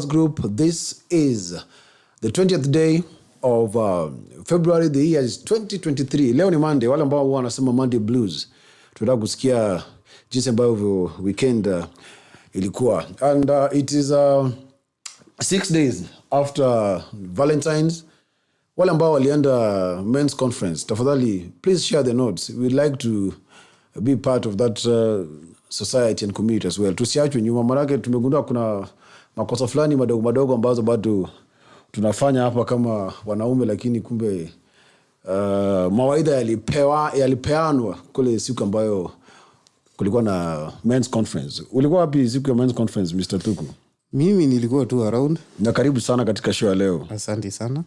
Group. This is the 20th day of February. The year is 2023. Leo ni Monday. Wale ambao wanasema Monday Blues. Tunataka kusikia jinsi ambavyo weekend ilikuwa. And it is 6 days after Valentine's. Wale ambao walienda men's conference, tafadhali, please share the notes. We'd like to be part of that society and community as well. Tusiachwe nyuma, maana tumegundua kuna makosa fulani madogo ambazo bado tunafanya hapa kama wanaume, lakini kumbe mawaidha yalipeanwa kule siku ambayo kulikuwa na men's conference. Ulikuwa wapi siku ya men's conference, Mr. Tuku? Mimi nilikuwa tu around. Na karibu sana katika show ya leo. Asante sana.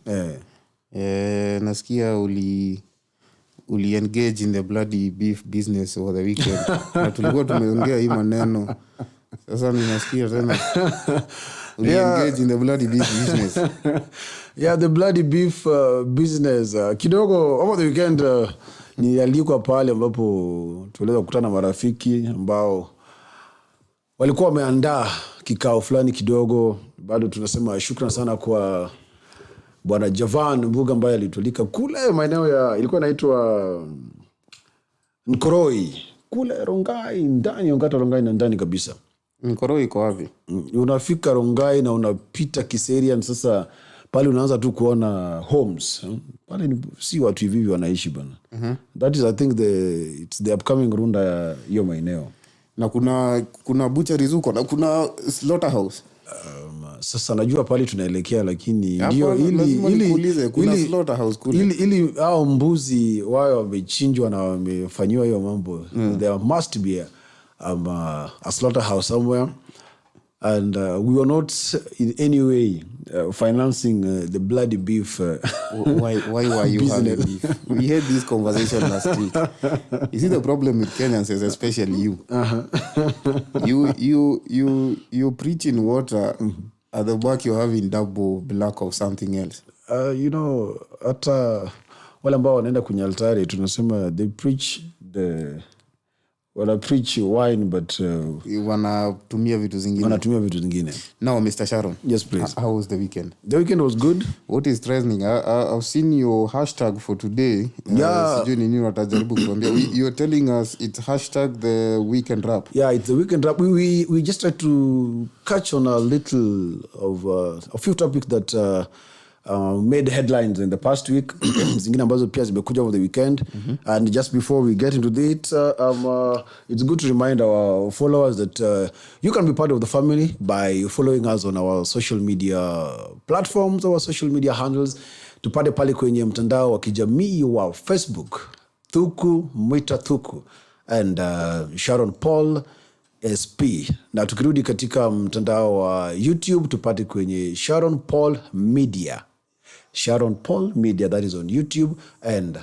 Nasikia uli engage in the bloody beef business over the weekend. Na tulikuwa tumeongea hii maneno. Sasa ninasikia tena engage in the bloody beef business. Yeah, the bloody beef business. Kidogo over the weekend nilialikwa pale ambapo tuliweza kukutana na marafiki ambao walikuwa wameandaa kikao fulani kidogo. Bado tunasema shukrani sana kwa Bwana Javan Mbuga ambaye alitulika kule maeneo ya ilikuwa inaitwa Nkoroi. Kule Rongai ndani, Ongata Rongai na ndani kabisa. Nkoroi iko wapi? Unafika Rongai na unapita Kiserian, sasa pale unaanza tu kuona homes. Pale ni si watu hivi wanaishi bana. That is, I think, it's the upcoming runda ya hiyo maeneo. Na kuna butchery zuko na kuna slaughterhouse. Sasa najua pale tunaelekea, lakini ndio ili kuna slaughterhouse kule. Ili hao mbuzi wao wamechinjwa na wamefanywa hiyo mambo. There must be a slaughterhouse somewhere, and we were not in any way financing the bloody beef. Why were you having beef? We had this conversation last week. You see, the problem with Kenyans is especially you. You preach in water, at the back you're having double black of something else. Hata wale ambao wanaenda kwenye altari tunasema they preach preach wine, but wanatumia vitu zingine. Now, Mr. Sharon. Yes, please. How was the weekend? The weekend was good. What is trending? I've seen your hashtag for today. Yeah. Sijui nini watajaribu kuambia. You're telling us it's hashtag the weekend rap. Yeah, it's the weekend rap. We just tried to catch on a little of a few topics that made headlines in the past week. Zingine ambazo pia zimekuja over the weekend. And just before we get into it, it's good to remind our followers that you can be part of the family by following us on our social media platforms, our social media handles. Tupate pale kwenye mtandao wa kijamii wa Facebook, Thuku Mwita Thuku, and Sharon Paul SP. Na tukirudi katika mtandao wa YouTube, tupate kwenye Sharon Paul Media. Sharon Paul Media, that is on YouTube, and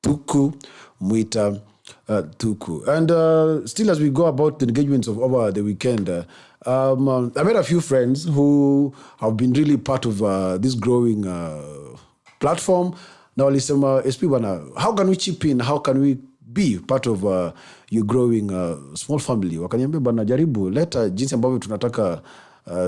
Thuku Mwita Thuku. And still, as we go about the engagements of over the weekend, I met a few friends who have been really part of this growing platform. Now, listen, SP bana, how can we chip in? How can we be part of your growing small family? Wakaniambia bana, jaribu leta jinsi ambavyo tunataka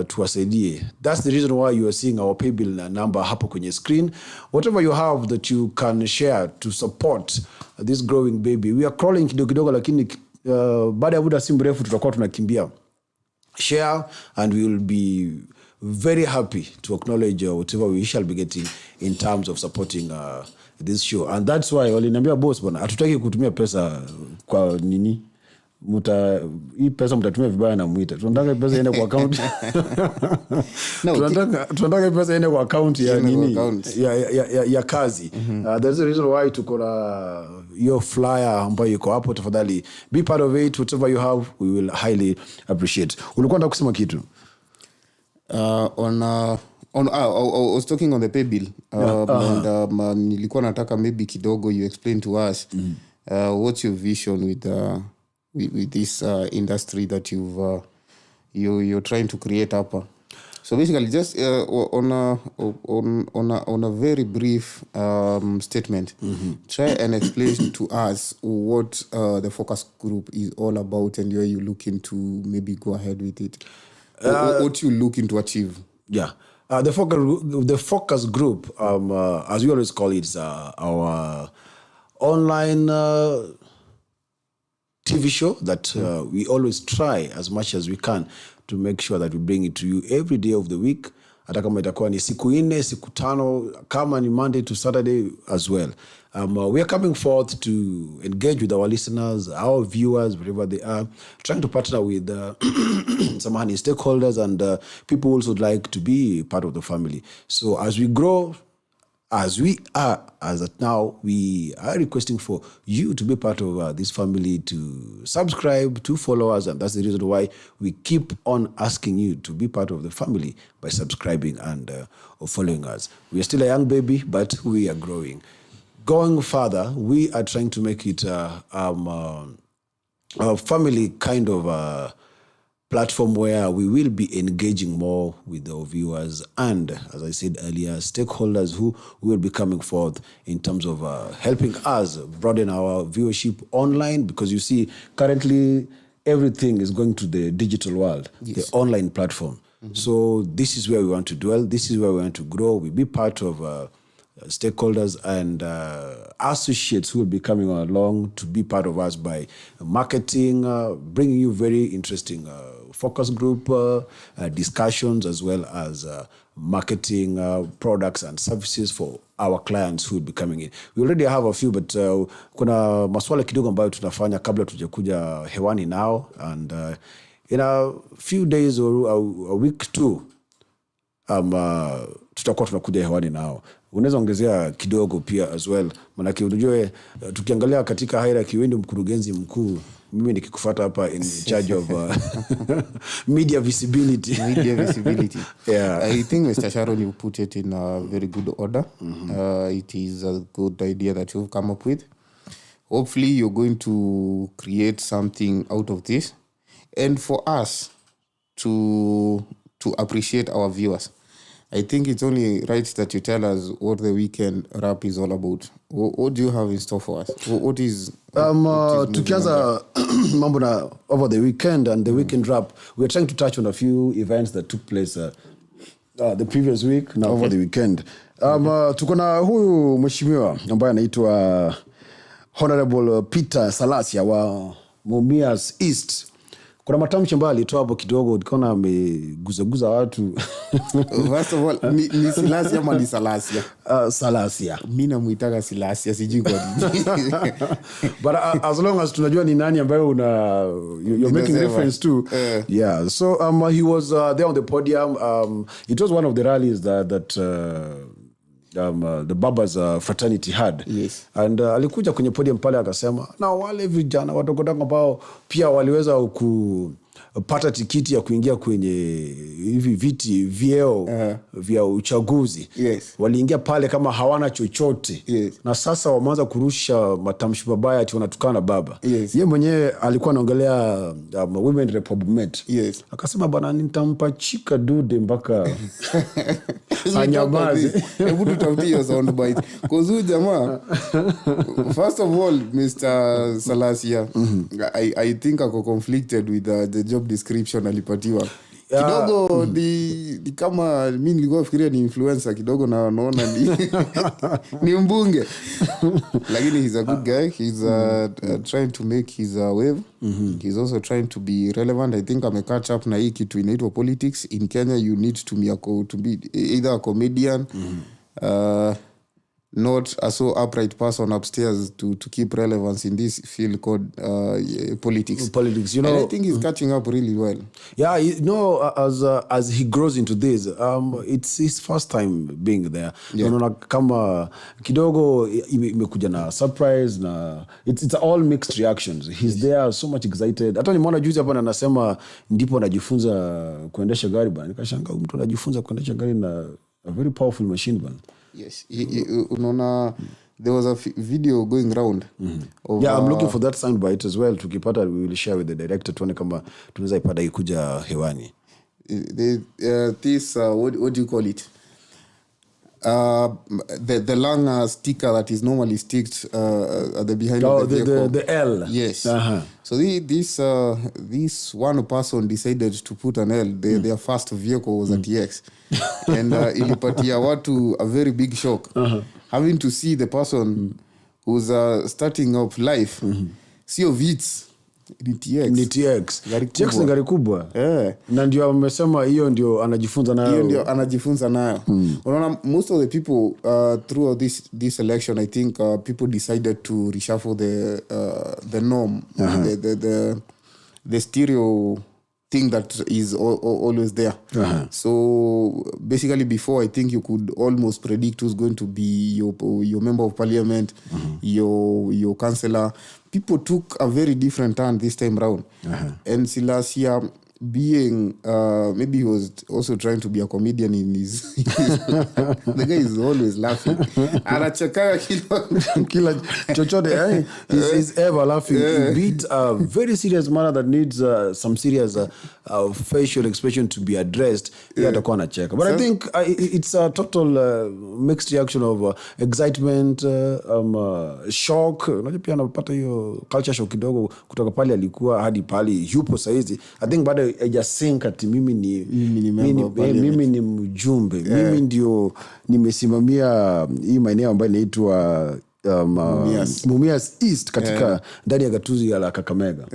tuwasaidie. That's the reason why you are seeing our paybill number hapo kwenye screen. Whatever you have that you can share to support this growing baby. We are crawling kidogo, lakini baada ya muda si mrefu tutakuwa tunakimbia. Share, and we will be very happy to acknowledge whatever we shall be getting in terms of supporting this show. And that's why waliniambia boss bwana, hatutaki kutumia pesa kwa nini? Hii pesa mtatumia vibaya na Mwita. Tunataka pesa iende kwa account. Tunataka pesa iende kwa account ya nini? Ya kazi. There's a reason why tuko na your flyer ambayo iko hapo. Tafadhali be part of it. Whatever you have, we will highly appreciate. Ulikuwa unataka kusema kitu? I was talking on the pay bill. And nilikuwa nataka maybe kidogo you explain to us what's your vision with this industry that you're trying to create up. So basically, just on a very brief statement, try and explain to us what the focus group is all about and where you're looking to maybe go ahead with it. what you looking to achieve? Yeah. The focus group, as we always call it, is our online TV show that we always try as much as we can to make sure that we bring it to you every day of the week. Hata kama itakuwa ni siku 4, siku 5, kama ni Monday to Saturday as well. We are coming forth to engage with our listeners, our viewers, wherever they are, trying to partner with some stakeholders and people who also like to be part of the family. So as we grow, as we are, as at now, we are requesting for you to be part of this family, to subscribe, to follow us, and that's the reason why we keep on asking you to be part of the family by subscribing and following us. We are still a young baby, but we are growing. Going further, we are trying to make it a family kind of platform where we will be engaging more with our viewers and, as I said earlier, stakeholders who will be coming forth in terms of helping us broaden our viewership online, because you see, currently everything is going to the digital world, the online platform. So this is where we want to dwell. This is where we want to grow. We'll be part of stakeholders and associates who will be coming along to be part of us by marketing, bringing you very interesting focus group discussions, as well as marketing products and services for our clients who will be coming in. We already have a few, but kuna maswala kidogo ambayo tunafanya kabla tujakuja hewani now, and in a few days or a week too, tutakuwa tunakuja hewani nao. Unaweza ongezea kidogo pia as well, manake unajua tukiangalia katika hierarchy, wewe ndio mkurugenzi mkuu, mimi nikikufuata hapa in charge of media visibility. Yeah. I think Mr. Sharon, you put it in a very good order. It is a good idea that you've come up with. Hopefully you're going to create something out of this, and for us to appreciate our viewers. I think it's only right that you tell us what the weekend wrap is all about. What do you have in store for us? What is tukianza mambo na over the weekend and the weekend wrap, we're trying to touch on a few events that took place the previous week now for the weekend. Tuko na huyu mheshimiwa ambaye anaitwa Honorable Peter Salasia wa Mumias East. Kuna matamshi ambayo alitoa hapo kidogo, nikaona ameguzaguza watu. First of all, ni Salasia ama ni Salasia? Salasia. Mimi namuitaga Salasia, sijui kwa nini. But as long as tunajua ni nani ambayo you're making reference to. Yeah. So he was there on the podium. It was one of the rallies that the Babas fraternity had. Yes. And alikuja kwenye podium pale akasema, na wale vijana wadogodogo ambao pia waliweza kupata tikiti ya kuingia kwenye hivi viti vyeo vya uchaguzi. Yes. Waliingia pale kama hawana chochote. Yes. Na sasa wameanza kurusha matamshi mabaya ati wanatukana baba. Yes. Yeye mwenyewe alikuwa anaongelea Women Rep Bomet. Yes. Akasema bana, nitampachika dude mpaka anyamaze. Hebu tutafutie hiyo soundbite. Kwa sababu jamaa, first of all, Mr. Salasia, I think ako conflicted with the job description alipatiwa. Kidogo ni kama mimi nilikuwa nafikiria ni influencer, kidogo na naona ni mbunge. Lakini he's a good guy. He's trying to make his wave. He's also trying to be relevant. I think catch up na hii kitu inaitwa politics. In Kenya you need to be either a comedian, not a so upright person upstairs to keep relevance in this field called politics. Politics, you know. And I think he's catching up really well. Yeah, as he grows into this, it's his first time being there. Yeah. Unaona kama kidogo imekuja na surprise na it's all mixed reactions. He's there so much excited. Hata nimeona juzi hapa anasema ndipo anajifunza kuendesha gari bana. Nikashangaa mtu anajifunza kuendesha gari na a very powerful machine bana. Yes. Unaona, there was a video going around. Yeah, I'm looking for that soundbite as well. Tukipata, we will share with the director tuone kama tunaweza ipata ikuja hewani. This what do you call it? the long sticker that is normally sticked at the behind of the vehicle. The L. Yes. So this one person decided to put an L. Their first vehicle was a TX. And ilipatia watu a very big shock. Having to see the person who's starting up life. Sio Vitz. Ni TX. TX ni gari kubwa. Na ndio amesema hiyo ndio anajifunza nayo. Unaona, most of the people throughout this election, I think people decided to reshuffle the norm, the stereo thing that is always there. So basically before, I think you could almost predict who's going to be your member of parliament, your councillor. People took a very different turn this time round. And Silasia being maybe he was also trying to be a comedian in his the guy is always laughing. Anacheka kila chochote. He's ever laughing. He beat a very serious matter that needs some serious facial expression to be addressed. Atakuwa anacheka. But I think it's a total mixed reaction of excitement, shock. Unajua pia anapata hiyo culture shock kidogo kutoka pale alikuwa hadi pale yupo saizi. I think bado hajasink ati mimi ni mjumbe. Mimi ndio nimesimamia hii maeneo ambayo inaitwa Mumias East katika ndani ya gatuzi la Kakamega.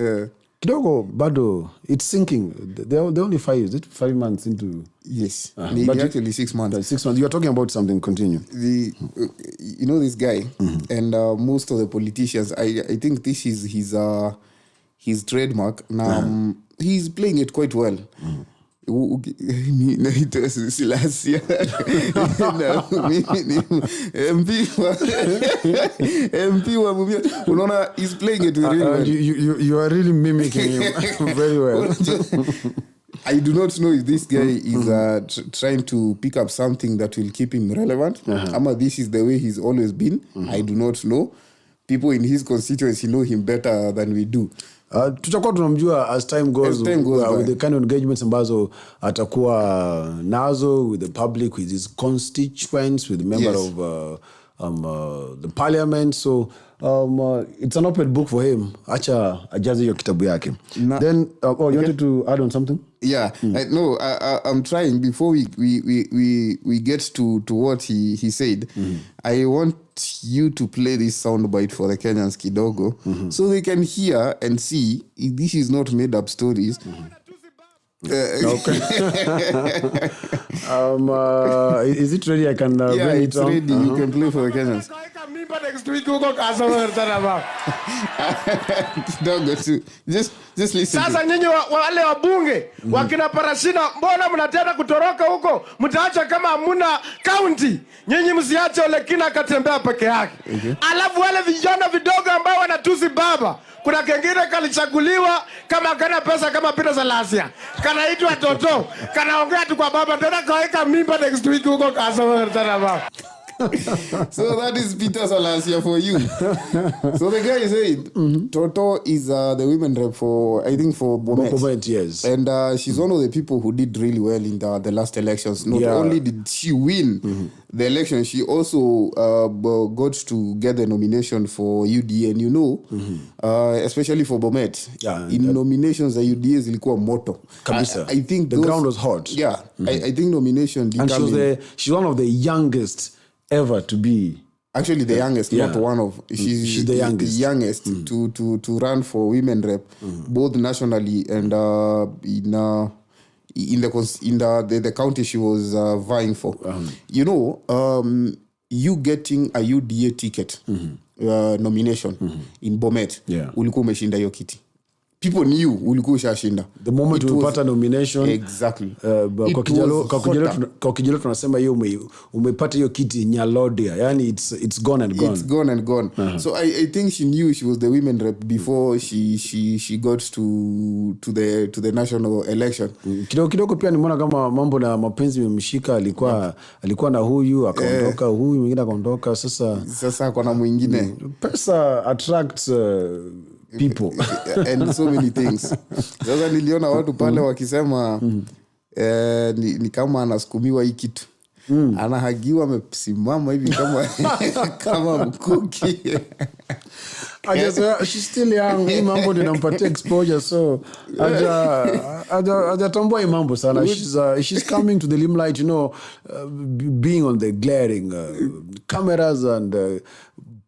Kidogo bado it's sinking. They're only 5 months into. Yes. But actually 6 months. 6 months. You are talking about something. Continue. You know this guy and most of the politicians. I think this is his trademark. Now he's playing it quite well. Silasia MP wa Mumia. Unaona, he's playing it really well. You are really mimicking him very well. I do not know if this guy is trying to pick up something that will keep him relevant. Ama this is the way he's always been. I do not know. People in his constituency know him better than we do. Tutakuwa tunamjua as time goes with the kind of engagements ambazo atakuwa nazo with the public, with his constituents, with the member of the parliament. So it's an open book for him. Acha ajaze hiyo kitabu yake. Then you wanted to add on something? Yeah. I'm trying before we get to what he said. I want you to play this soundbite for the Kenyans kidogo so they can hear and see if this is not made up stories. Okay. Is it ready? I can bring it it's ready. You can play for the Kenyans. Next week uko Kasarani tena kidogo tu. Just listen. Sasa nyinyi wale wabunge wakina Parashina, mbona mnataka kutoroka huko? Mtaacha kama hamuna county. Nyinyi msiache Ole Kina akatembea peke yake. Alafu wale vijana vidogo ambao wanatusi baba, kuna kengine kalichaguliwa kama kana pesa kama Peter Salasia. Kanaitwa Toto. Kanaongea tu kwa baba, tena kaweka mimba next week huko Kasarani tena. So that is Peter Salasia for you. So the guy said Toto is the women rep for, I think, for Bomet. Yes. And she's one of the people who did really well in the last elections. Not only did she win the election, she also got to get the nomination for UDA. And you know, especially for Bomet, in nominations, the UDA zilikuwa moto. I think the ground was hot. Yeah. I think nomination did. And she's one of the youngest ever to be, actually the youngest, not one of, she's the youngest to run for women rep, both nationally and in the county she was vying for. You know, you getting a UDA ticket nomination in Bomet, ulikuwa umeshinda hiyo kiti. People knew ulikuwa ushashinda the moment you pata nomination. Exactly. Kwa kijalo tunasema hiyo umepata hiyo kiti nyalodia, yani it's gone and gone. It's gone and gone. So I think she knew she was the women rep before she got to the national election. Kidogo pia nimeona kama mambo na mapenzi yamemshika. Alikuwa na huyu akaondoka, huyu mwingine akaondoka. Sasa kuna mwingine. Pesa attracts people and so many things. Sasa niliona watu pale wakisema ni kama anasukumiwa hii kitu. anahagiwa amesimama hivi kama mkuki. She's still young. Hii mambo ninampatia exposure, so hajatambua hii mambo sana. She's coming to the limelight, being on the glaring cameras and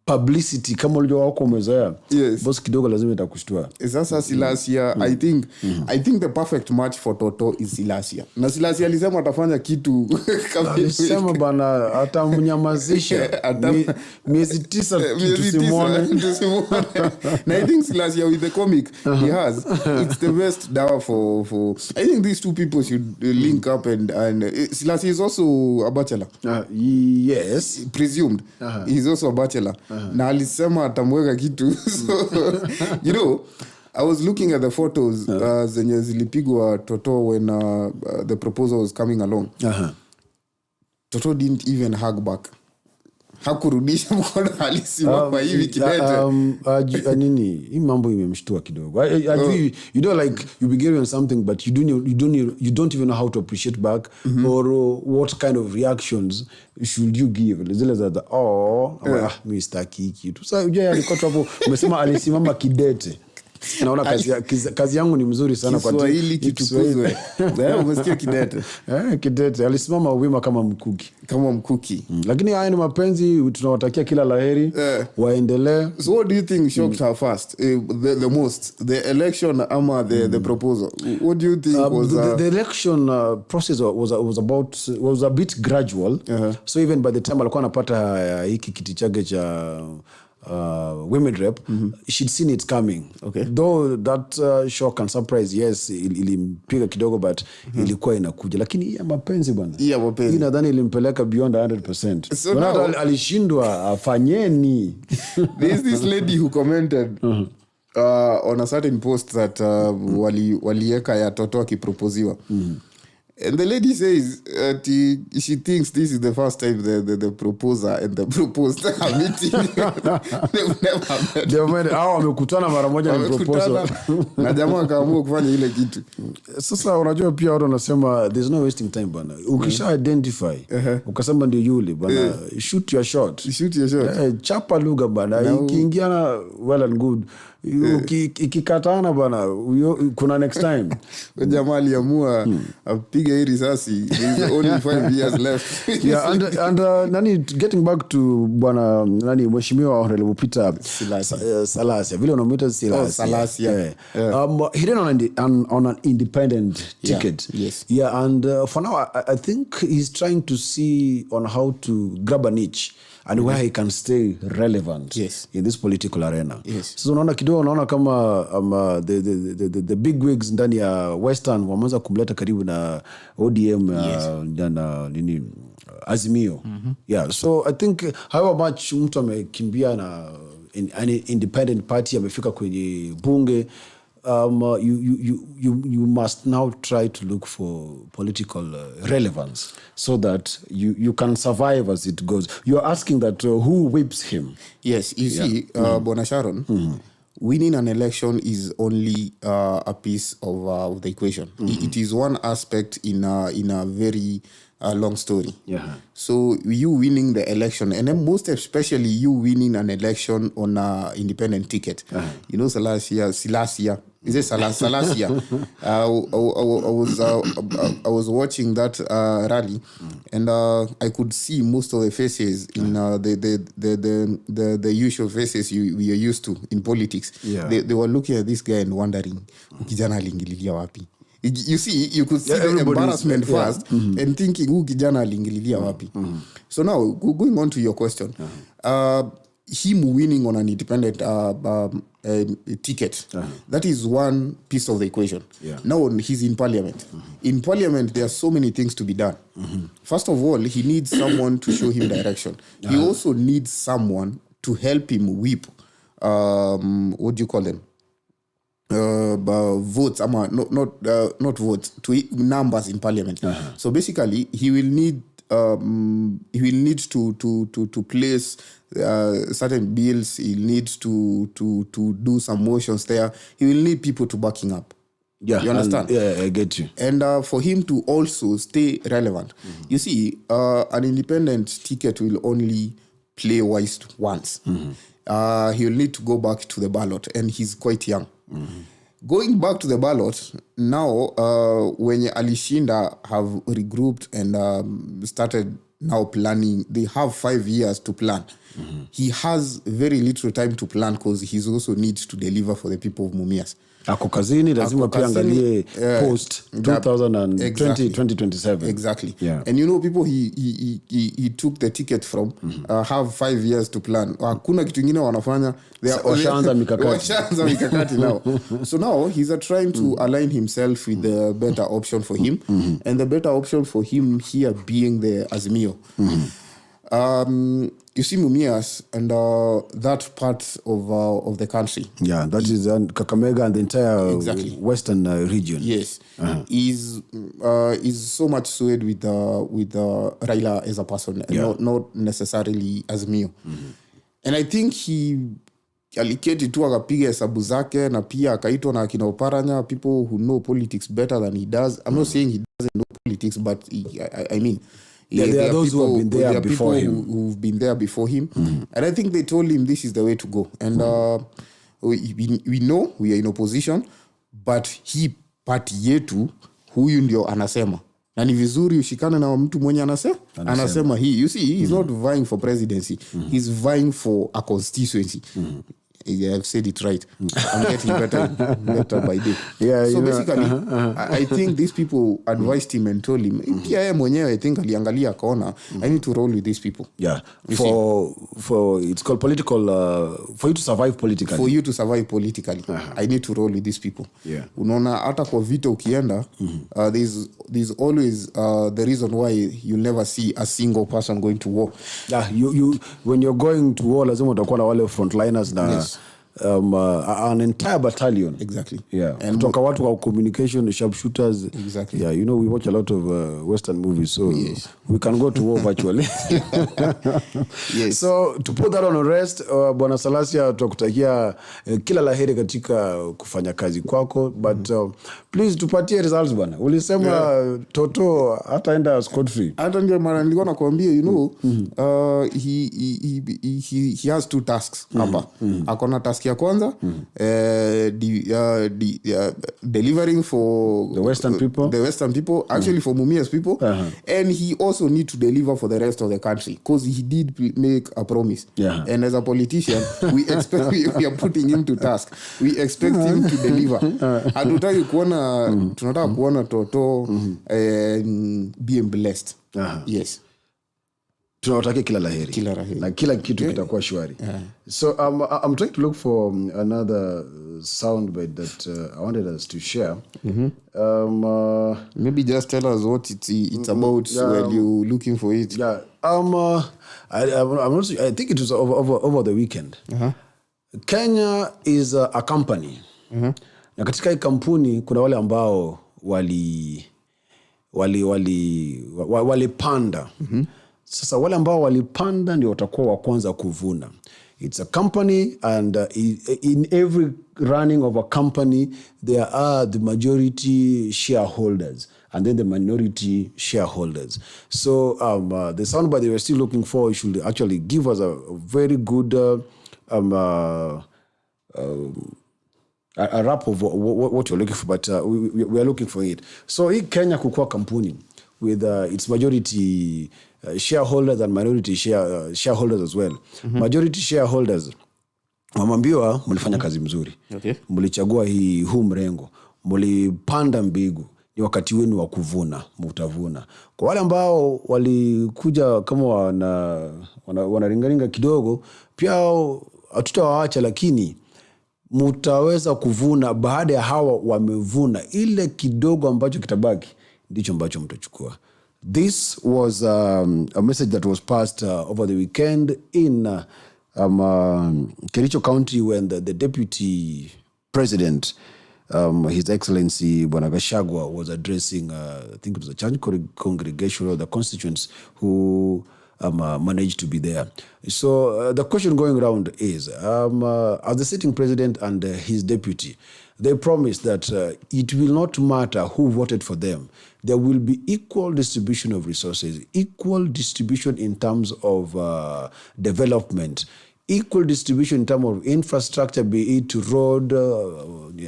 publicity kama ulijua wako umezoea. Yes. Boss kidogo lazima itakushtua. Sasa Silasia, I think the perfect match for Toto is Silasia. Na Silasia alisema atafanya kitu kama alisema bana atamnyamazisha miezi 9 tusimuone. And I think Silasia with the comic he has, it's the best dawa for I think these two people should link up and Silasia is also a bachelor. Yes, presumed. He's also a bachelor. Na alisema atamweka kitu. So, I was looking at the photos zenye zilipigwa Toto when the proposal was coming along. Toto didn't even hug back. Hakurudisha mkono, alisimama hivi kidete. Nini hii mambo imemshtua kidogo. Like you be given something but you don't even know how to appreciate back or what kind of reactions should you give. Zile za mimi sitaki kitu. Sasa unajua alikuwa hapo umesema alisimama kidete. Naona kazi yangu ni mzuri sana kwa Kiswahili kitukuzwe. Umesikia kidete? Kidete alisimama wima kama mkuki. Lakini haya ni mapenzi, tunawatakia kila laheri, waendelee. So what do you think shocked her first? The most, the election ama the proposal? What do you think was the election process was a bit gradual. So even by the time alikuwa anapata hiki kiti chake cha women rep, she'd seen it coming. Okay. Though that shock and surprise, yes, ilimpiga kidogo, but ilikuwa inakuja. Lakini ya mapenzi bwana. Hii nadhani ilimpeleka beyond 100%. So now, alishindwa afanyeni. There's this lady who commented on a certain post that walieka ya Toto akiproposiwa. And the lady says she thinks this is the first time the proposer and the proposed are meeting. They've never met. Wamekutana mara moja ni proposal. Na jamaa akaamua kufanya ile kitu. Sasa unajua pia watu wanasema there's no wasting time bana. Ukisha identify, ukasema ndio yule bana, shoot your shot. Chapa lugha bana. Ikiingiana well and good. Ikikatana bana, kuna next time. Jamaa aliamua apige hii risasi. There's only 5 years left. And getting back to bwana mheshimiwa Honorable Peter Salasia, vile unamuita Salasia. He ran on an independent ticket. Yes. And for now I think he's trying to see on how to grab a niche and where he can stay relevant in this political arena. So unaona kama the big wigs ndani ya Western wameanza kumleta karibu na ODM na nini Azimio. So I think however much mtu amekimbia na an independent party amefika kwenye bunge, you must now try to look for political relevance so that you can survive as it goes. You're asking that who whips him? Yes, you see, Bona Sharon, winning an election is only a piece of the equation. It is one aspect in a very long story. So you winning the election, and then most especially you winning an election on an independent ticket. Silasia. Is it Salasia? I was watching that rally, and I could see most of the faces in the usual faces we are used to in politics. They were looking at this guy and wondering, kijana aliingililia wapi? You see, you could see the embarrassment first and thinking, kijana aliingililia wapi? So now, going on to your question, him winning on an independent ticket, that is one piece of the equation. Now he's in parliament. In parliament, there are so many things to be done. First of all, he needs someone to show him direction. He also needs someone to help him whip, what do you call them? Votes, not votes, to numbers in parliament. So basically, he will need to place certain bills. He needs to do some motions there. He will need people to back him up. Yeah, you understand? I get you. And for him to also stay relevant. You see, an independent ticket will only play wise once. He'll need to go back to the ballot, and he's quite young. Going back to the ballot, now when Alishinda have regrouped and started now planning, they have 5 years to plan. He has very little time to plan because he also needs to deliver for the people of Mumias. Ako kazini lazima pia angalie post 2027. Exactly. Yeah. And you know, people he took the ticket from have 5 years to plan. Hakuna kitu ingine wanafanya. Washaanza mikakati now. So now he's trying to align himself with the better option for him. And the better option for him here being the Azimio. You see Mumias and that part of the country. Yeah, that is Kakamega and the entire western region. Yes, is so much swayed with Raila as a person, not necessarily Azimio. And I think he aliketi tu akapiga hesabu zake na pia akaitwa na akina Oparanya, people who know politics better than he does. I'm not saying he doesn't know politics, but I mean, there are those who have been there before him. Who've been there before him. And I think they told him this is the way to go. And we know we are in opposition, but he party yetu huyu ndio anasema. Na ni vizuri ushikane na mtu mwenye anasema hii. You see, he's not vying for presidency. He's vying for a constituency. I've said it right. I'm getting better by day. Yeah, so basically, I think these people advised him and told him, pia yeye mwenyewe I think aliangalia akaona, I need to roll with these people. Yeah. For it's called political, for you to survive politically. For you to survive politically, I need to roll with these people. Yeah. Unaona hata kwa vita ukienda, there's always the reason why you'll never see a single person going to war. Yeah, you when you're going to war lazima utakuwa na wale frontliners na Yes. An entire battalion. Exactly. Yeah. And kutoka watu wa communication, sharpshooters. Exactly. Yeah, you know, we watch a lot of Western movies, so we can go to war virtually. Yes. So to put that on rest, Bwana Salasia, tukutakia kila laheri katika kufanya kazi kwako, but please tupatie results bwana. Ulisema Toto hataenda scot free. Hata ndio mara nilikuwa nakwambia, you know, he has 2 tasks hapa. Akona task ya kwanza, delivering for the Western people, actually for Mumias people, and he also need to deliver for the rest of the country because he did make a promise. And as a politician, we expect we are putting him to task. We expect him to deliver. Hatutaki kuona, tunataka kuona Toto being blessed. Yes. Tunawatakia kila laheri. Kila laheri. Na kila kitu kitakuwa shwari. So I'm trying to look for another soundbite that I wanted us to share. Maybe just tell us what it's about while you're looking for it. Yeah. I'm not, I think it was over the weekend. Kenya is a company. Na katika hii kampuni kuna wale ambao walipanda. Sasa wale ambao walipanda ndio watakuwa wa kwanza kuvuna. It's a company, and in every running of a company there are the majority shareholders and then the minority shareholders. So the soundbite they were still looking for should actually give us a very good a wrap of what you're looking for, but we are looking for it. So hii Kenya kukua kampuni with its majority shareholders and minority shareholders as well. Majority shareholders wamambiwa mlifanya kazi mzuri. Mlichagua huu mrengo, mlipanda mbegu, ni wakati wenu wa kuvuna, mtavuna. Kwa wale ambao walikuja kama wanaringaringa kidogo, pia hatutawaacha, lakini mtaweza kuvuna baada ya hawa wamevuna. Ile kidogo ambacho kitabaki ndicho ambacho mtachukua. This was a message that was passed over the weekend in Kericho County when the deputy president, His Excellency Bwana Gachagua, was addressing, I think it was a church congregation of the constituents who managed to be there. So the question going around is, as the sitting president and his deputy, they promised that it will not matter who voted for them. There will be equal distribution of resources, equal distribution in terms of development, equal distribution in terms of infrastructure, be it road,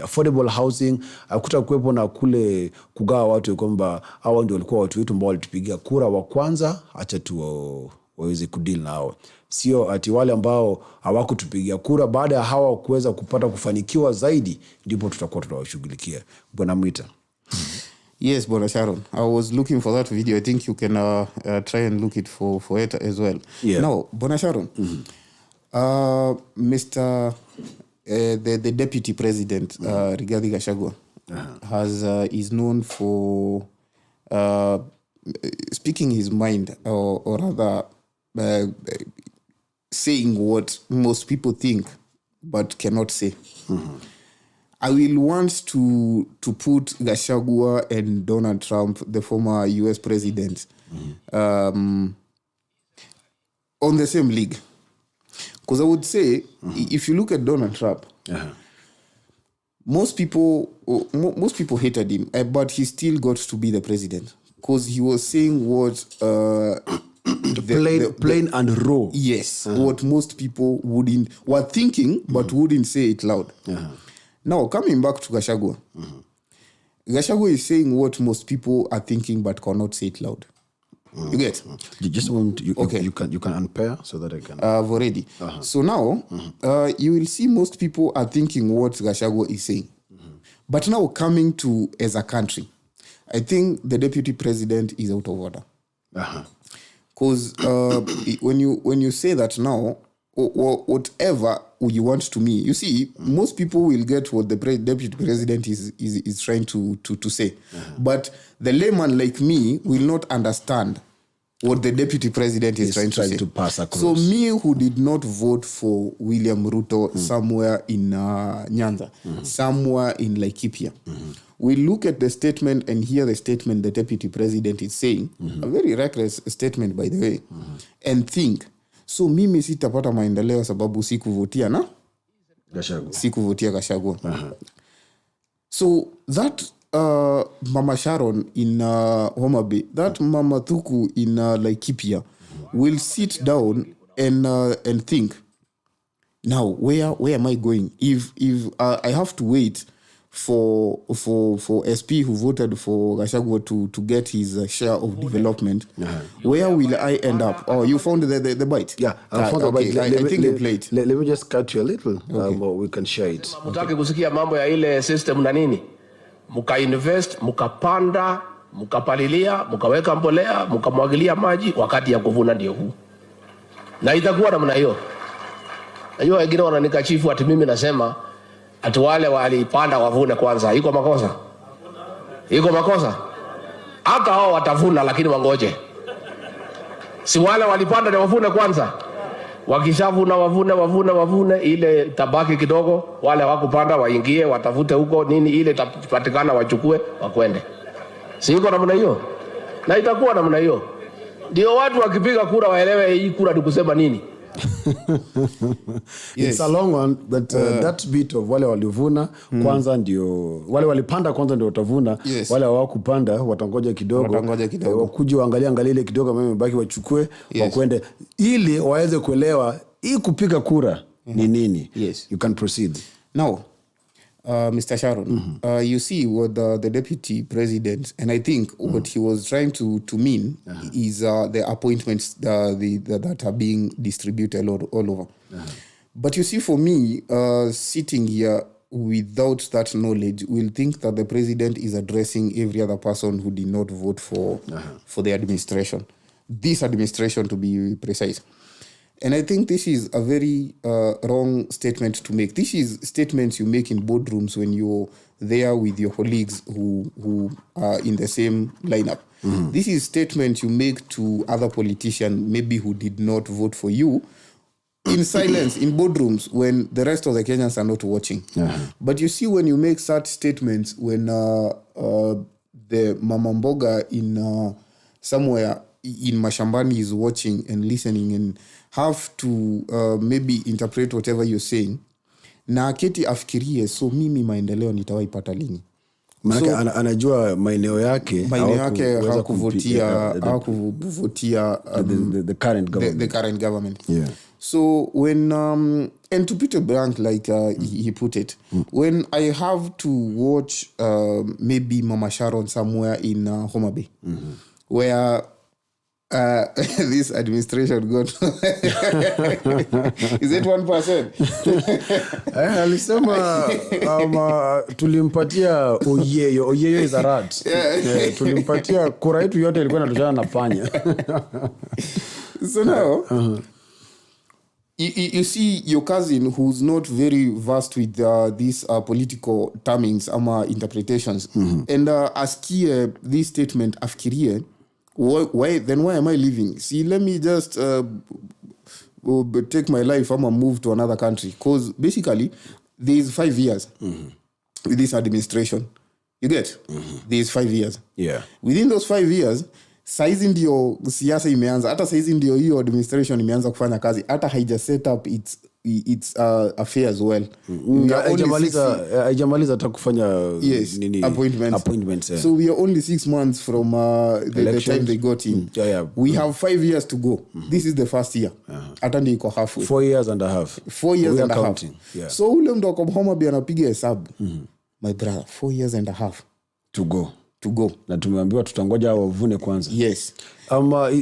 affordable housing. Hakutakuwepo na kule kugawa watu kwamba hawa ndio walikuwa watu wetu ambao walitupigia kura wa kwanza, acha tu waweze kudeal nao. Sio ati wale ambao hawakutupigia kura baada ya hawa kuweza kupata kufanikiwa zaidi ndipo tutakuwa tunawashughulikia. Bwana Mwita. Yes, Bwana Sharon. I was looking for that video. I think you can try and look it for it as well. Yeah. Now, Bwana Sharon, Mr. The deputy president, Rigathi Gachagua, is known for speaking his mind, or rather saying what most people think but cannot say. I will want to put Gachagua and Donald Trump, the former US president, on the same league. Because I would say, if you look at Donald Trump, most people hated him, but he still got to be the president because he was saying what plain and raw. Yes, what most people were thinking, but wouldn't say it loud. Now, coming back to Gachagua, Gachagua is saying what most people are thinking, but cannot say it loud. You get? You just want you can unpair so that I can. I've already. So now, you will see most people are thinking what Gachagua is saying. But now coming to as a country, I think the deputy president is out of order. Because when you say that now, or whatever you want to me, you see, most people will get what the deputy president is trying to say. But the layman like me will not understand what the deputy president is trying to pass across. So me, who did not vote for William Ruto somewhere in Nyanza, somewhere in Laikipia, we look at the statement and hear the statement the deputy president is saying, a very reckless statement, by the way, and think, so mimi sitapata maendeleo sababu sikuvotia na Gachagua. Sikuvotia Gachagua. So that Mama Sharon in Homa Bay, that Mama Thuku in Laikipia will sit down and think, now where am I going? If I have to wait for SP who voted for Gachagua to get his share of development, where will I end up? Oh, you found the bite? Yeah, I found the bite. I think you played. Let me just cut you a little, we can share it. Mutaki kusikia mambo ya ile system na nini? Muka invest, mukapanda, mukapalilia, mukaweka mbolea, mukamwagilia maji, wakati ya kuvuna ndio huu. Na itakuwa namna hiyo. Najua wengine wananikashifu ati mimi nasema ati wale walipanda wavune kwanza. Iko makosa? Iko makosa? Hata hao watavuna lakini wangoje. Si wale walipanda na wavune kwanza. Wakishavuna wavune ile tabaki kidogo, wale wakupanda waingie watafute huko nini ile tapatikana wachukue wakwende. Si iko namna hiyo? Na itakuwa namna hiyo. Ndio watu wakipiga kura waelewe hii kura ni kusema nini. It's a long one, but that bit of wale walivuna kwanza ndio wale walipanda kwanza ndio watavuna. Wale hawakupanda watangoja kidogo, wakuje waangalie ile kidogo mimi baki wachukue wakwende ili waweze kuelewa hii kupiga kura ni nini. You can proceed now. Mr. Sharon, you see what the deputy president, and I think what he was trying to mean is the appointments that are being distributed all over. But you see, for me, sitting here without that knowledge, will think that the president is addressing every other person who did not vote for the administration. This administration, to be precise. And I think this is a very wrong statement to make. This is statements you make in boardrooms when you're there with your colleagues who are in the same lineup. This is statements you make to other politicians, maybe who did not vote for you, in silence, in boardrooms, when the rest of the Kenyans are not watching. But you see, when you make such statements, when the Mama Mboga in somewhere in mashambani is watching and listening and have to maybe interpret whatever you're saying, na aketi afikirie, so mimi maendeleo nitawaipata lini? Manake anajua maeneo yake hawakuvutia the current government. The current government. Yeah. So when and to put it blank, like he put it, when I have to watch maybe Mama Sharon somewhere in Homa Bay, where this administration got is it 1%? Alisema tulimpatia Oyeyo is a rat. Tulimpatia kura yetu yote ilikuwa inatoshana na panya. So now you see your cousin who's not very versed with these political termings ama interpretations, and askie this statement afikirie, why am I leaving? See, let me just take my life and move to another country, because basically there is 5 years with this administration. You get? There is 5 years. Yeah. Within those 5 years, saizi ndio siasa imeanza, hata saizi ndio hiyo administration imeanza kufanya kazi, hata haija set up its affairs well. Haijamaliza hata kufanya appointments. Yeah. So we are only 6 months from the time they got in. We have 5 years to go. This is the first year. Hata ndio iko half. 4 years and a half. 4 years and a half. Yeah. So ule mtu kwa Homa Bay anapiga hesabu. My brother, 4 years and a half to go. Na tumeambiwa tutangoja wavune kwanza. Yes.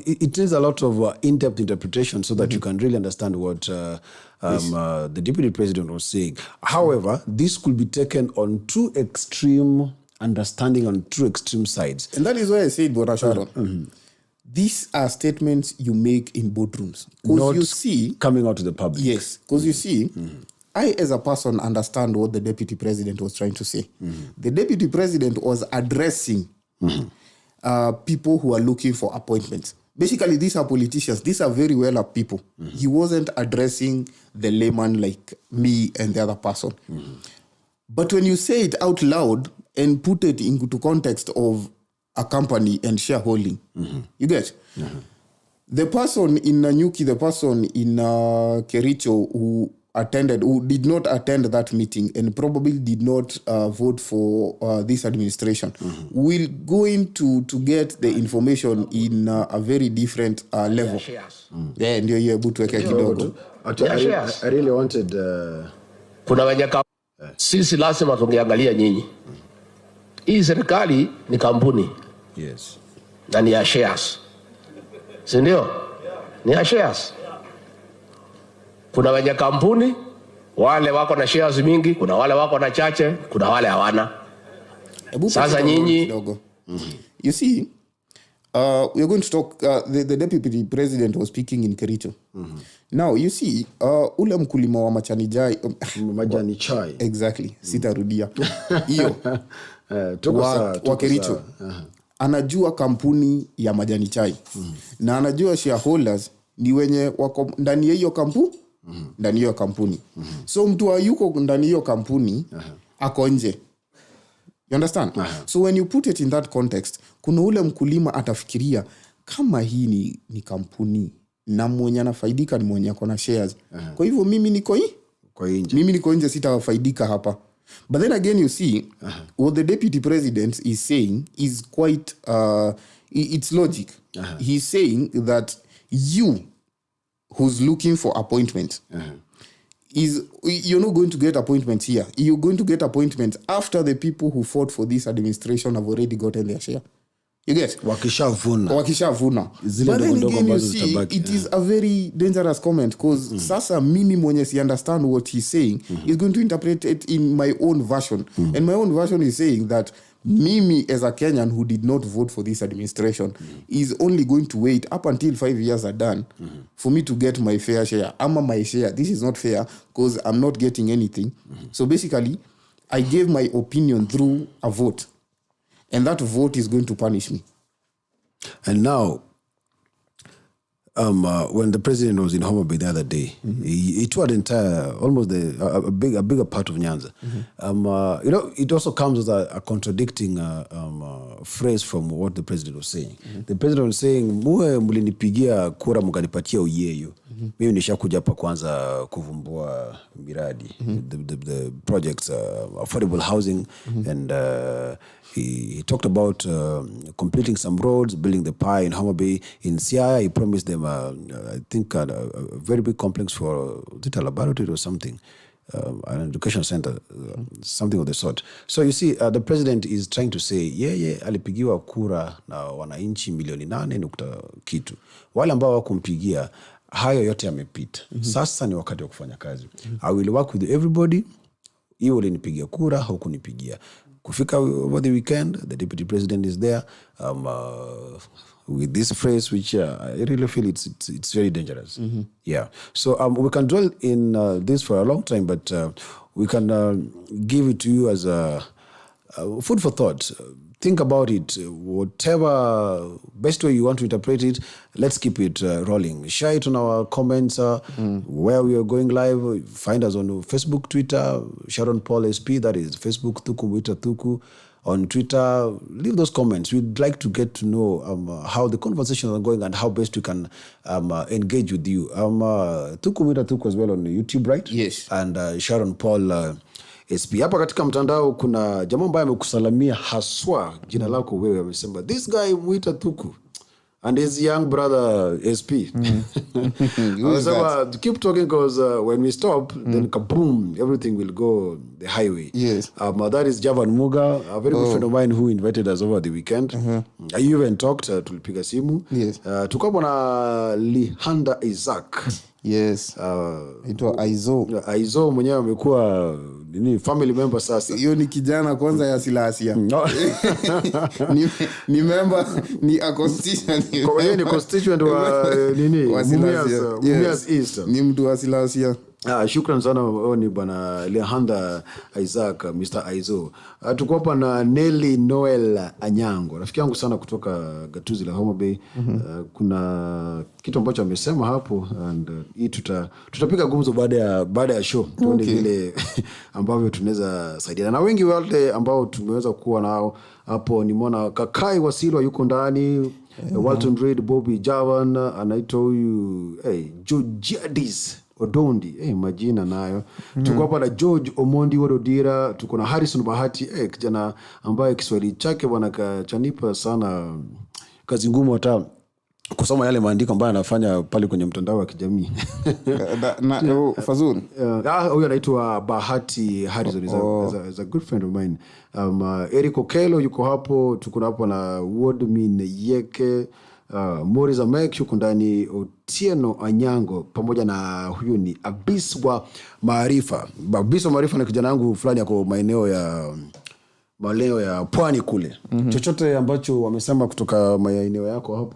It is a lot of in-depth interpretation so that you can really understand what the deputy president was saying. However, this could be taken on two extreme understanding, on two extreme sides. And that is why I said, Bwana Sharon, these are statements you make in boardrooms. Not you see, coming out to the public. Yes, because you see, I as a person understand what the deputy president was trying to say. The deputy president was addressing people who are looking for appointments. Basically, these are politicians. These are very well-up people. He wasn't addressing the layman like me and the other person. But when you say it out loud and put it into context of a company and shareholding, you get? The person in Nanyuki, the person in Kericho who did not attend that meeting and probably did not vote for this administration will going to get the information in a very different level. Yeah, ndio hiyo butu weke kidogo. I really wanted kuna wenye sisi lazima tungeangalia nyinyi. Hii serikali ni kampuni. Yes. Na ni ya shares. Si ndio? Ni ya shares. Kuna wenye kampuni, wale wako na shares mingi, kuna wale wako na chache, kuna wale hawana. Sasa nyinyi you see, we're going to talk, the deputy president was speaking in Kericho. Now, you see, ule mkulima wa majani chai. Exactly, sitarudia. Iyo, wa Kericho. Anajua kampuni ya majani chai. Na anajua shareholders ni wenye wako ndani ya hiyo ndani hiyo kampuni. So mtu yuko ndani hiyo kampuni, ako nje. You understand? So when you put it in that context, kuna ule mkulima atafikiria kama hii ni kampuni na mwenye anafaidika ni mwenye akona shares. Kwa hivyo mimi niko nje. Mimi niko nje, sitafaidika hapa. But then again, you see, what the deputy president is saying is quite, it's logic. He's saying that you who's looking for appointment you're not going to get appointments here. You're going to get appointments after the people who fought for this administration have already gotten their share. You get? Wakishavuna. But then again, you see, it is a very dangerous comment because sasa mimi mwenye si understand what he's saying is going to interpret it in my own version. And my own version is saying that Mimi, as a Kenyan who did not vote for this administration, is only going to wait up until 5 years are done for me to get my fair share. My share. This is not fair because I'm not getting anything. So basically, I gave my opinion through a vote. And that vote is going to punish me. And now, when the president was in Homa Bay the other day, he toured almost a bigger part of Nyanza. It also comes with a contradicting phrase from what the president was saying. The president was saying, muwe mulinipigia kura mukanipatia uyeyo. Mimi nishakuja hapa kwanza kuvumbua miradi, the projects, affordable housing, and he talked about completing some roads, building the pie in Homa Bay. In Siaya, he promised them, I think, a very big complex for a laboratory or something, an education center, something of the sort. So you see, the president is trying to say, alipigiwa kura na wananchi milioni 8 kitu. Wale ambao wakumpigia, hayo yote yamepita. Sasa ni wakati wa kufanya kazi. I will work with everybody. Iwe ulinipigia kura, hukunipigia. Kufika over the weekend, the deputy president is there with this phrase, which I really feel it's very dangerous. Yeah. So we can dwell in this for a long time, but we can give it to you as a food for thought. Think about it. Whatever best way you want to interpret it, let's keep it rolling. Share it on our comments where we are going live. Find us on Facebook, Twitter, Sharon Paul SP, that is Facebook, Thuku Mwita Thuku. On Twitter, leave those comments. We'd like to get to know how the conversations are going and how best we can engage with you. Thuku Mwita Thuku as well on YouTube, right? Yes. And Sharon Paul SP. Hapa katika mtandao kuna jamaa ambaye amekusalamia haswa jina lako wewe, amesema this guy Mwita Thuku and his young brother SP. So keep talking because when we stop, then kaboom, everything will go the highway. Yes. That is Javan Muga, a very good friend of mine who invited us over the weekend. I even talked to tulipiga simu. Yes. Tukapo na Lihanda Isaac. Yes. Itwa Aizo. Aizo mwenyewe amekuwa family member sasa. Hiyo ni kijana kwanza ya Silasia. ni member ni a constituent. Kwa hiyo ni constituent wa Mumias East. Ni mtu wa Silasia. Shukran sana ni bwana Lehanda Isaac, Mr. Aizo. Tuko hapa na Nelly Noel Anyango, rafiki yangu sana kutoka Gatuzi la Homa Bay. Kuna kitu ambacho amesema hapo and hii tutapiga gumzo baada ya show. Tuone vile ambavyo tunaweza saidiana. Na wengi wale ambao tumeweza kuwa nao hapo, nimeona Kakai Wasilwa yuko ndani, Walton Reed, Bobby Javan, anaitwa huyu Georgiadis Odondi, majina nayo. Tuko hapa na George Omondi Wododira, tuko na Harrison Bahati, kijana ambaye Kiswahili chake bwana kachanipa sana, kazi ngumu hata kusoma yale maandiko ambayo anafanya pale kwenye mtandao wa kijamii. Fazul. Huyu anaitwa Bahati Harrison, is a good friend of mine. Eric Okelo yuko hapo, tuko hapo na Wodmin Yeke, Moriza Mek yuko ndani, Otieno Anyango pamoja na huyu ni Abiswa Maarifa. Abiswa Maarifa ni kijana wangu fulani yako maeneo ya pwani kule. Chochote ambacho wamesema kutoka maeneo yako hapo?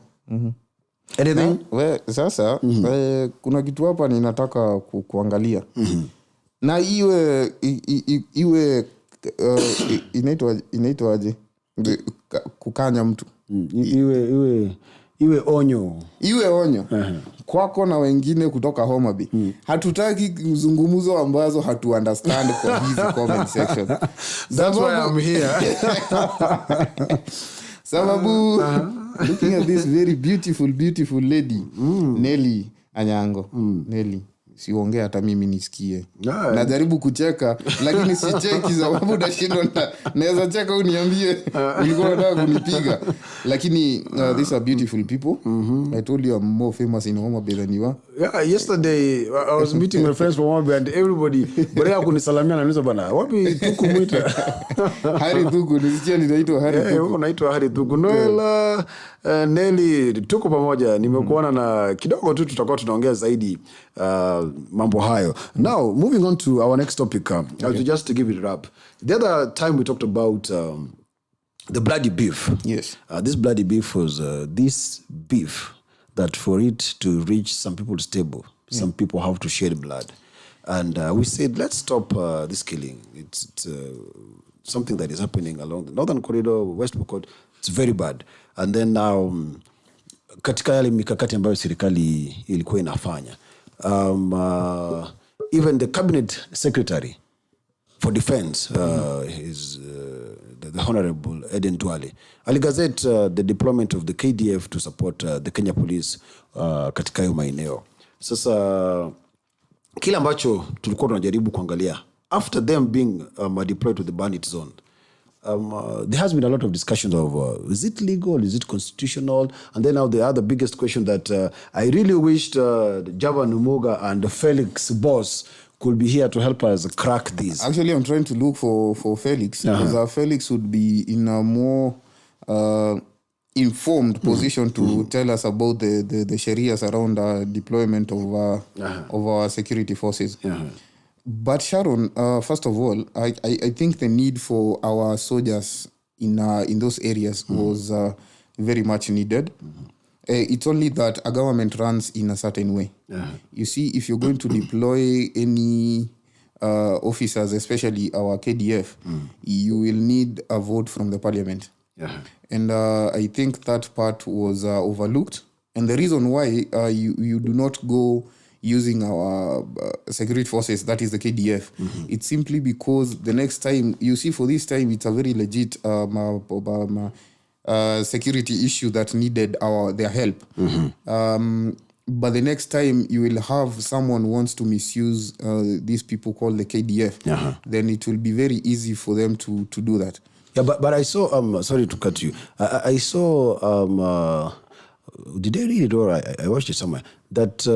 Anything? Sasa kuna kitu hapa ninataka kuangalia. Na iwe inaitwa aje? Kukanya mtu. Iwe onyo. Iwe onyo. Kwako na wengine kutoka Homa Bay. Hatutaki mzungumzo ambazo hatu understand kwa hizi comment section. That's why I'm here. Sababu looking at this very beautiful lady, Nelly Anyango. Nelly, siongea hata mimi nisikie. Najaribu kucheka lakini sicheki sababu nashindwa naweza cheka uniambie ulikuwa unataka kunipiga. Lakini these are beautiful people. I told you I'm more famous in Homa Bay than you are. Yeah, yesterday I was meeting my friends from Homa Bay and everybody bora kunisalamia na nizo bana. Wapi Thuku Mwita? Hari Thuku, nisikia ninaitwa Hari Thuku. Wewe unaitwa Hari Thuku. Noela, Nelly, tuko pamoja. Nimekuona na kidogo tu tutakuwa tunaongea zaidi mambo hayo. Now, moving on to our next topic. Just to give it a wrap. The other time we talked about the bloody beef. Yes. This bloody beef was this beef that for it to reach some people's table, some people have to shed blood. And we said, let's stop this killing. It's something that is happening along the Northern Corridor, West Pokot. It's very bad. And then now, katika yale mikakati ambayo serikali ilikuwa inafanya. Even the cabinet secretary for defense is the Honorable Eden Duale aligazette the deployment of the KDF to support the Kenya Police katika hiyo maeneo. Sasa kila ambacho tulikuwa tunajaribu kuangalia after them being deployed to the bandit zone, there has been a lot of discussions of is it legal, is it constitutional, and then now the other biggest question that I really wished Java Numuga and Felix Boss could be here to help us crack this. Actually, I'm trying to look for Felix because Felix would be in a more informed position to tell us about the Sharias around deployment of our security forces. But Sharon, first of all, I think the need for our soldiers in those areas was very much needed. It's only that a government runs in a certain way. You see, if you're going to deploy any officers, especially our KDF, you will need a vote from the parliament. And I think that part was overlooked. And the reason why you do not go using our security forces, that is the KDF, it's simply because the next time, you see, for this time, it's a very legit security issue that needed their help. But the next time you will have someone who wants to misuse these people called the KDF, then it will be very easy for them to do that. Yeah, but I saw, sorry to cut you, I saw, did I read it or I watched it somewhere, that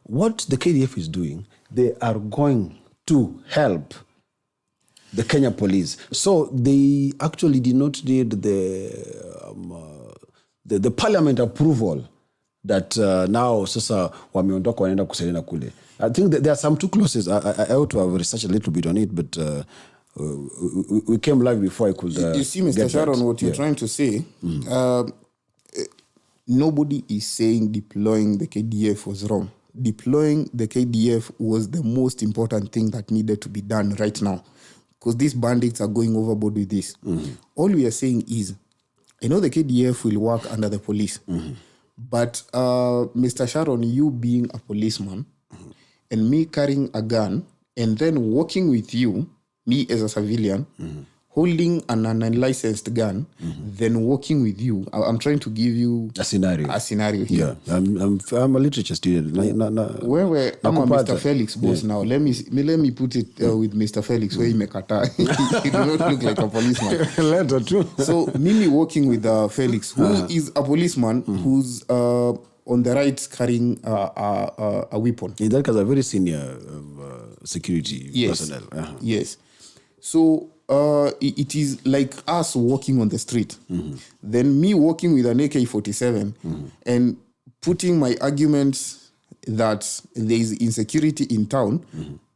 what the KDF is doing, they are going to help the Kenya Police. So they actually did not need the parliament approval that now sasa wameondoka wanaenda kusaidia kule. I think that there are some two clauses. I ought to have researched a little bit on it, but we came live before I could you see, Mr. Sharon, what you're trying to say, nobody is saying deploying the KDF was wrong. Deploying the KDF was the most important thing that needed to be done right now, because these bandits are going overboard with this. All we are saying is, I know the KDF will work under the police, but Mr. Sharon, you being a policeman and me carrying a gun and then working with you, me as a civilian, holding an unlicensed gun, then working with you. I'm trying to give you a scenario here. Yeah, I'm a literature student. I'm a Mr. Felix boss now. Let me put it with Mr. Felix where he mekata. He do not look like a policeman. So Mimi working with Felix, who is a policeman who's on the right carrying a weapon. In that case, a very senior security personnel. Yes. So it is like us walking on the street. Then me walking with an AK-47 and putting my arguments that there is insecurity in town,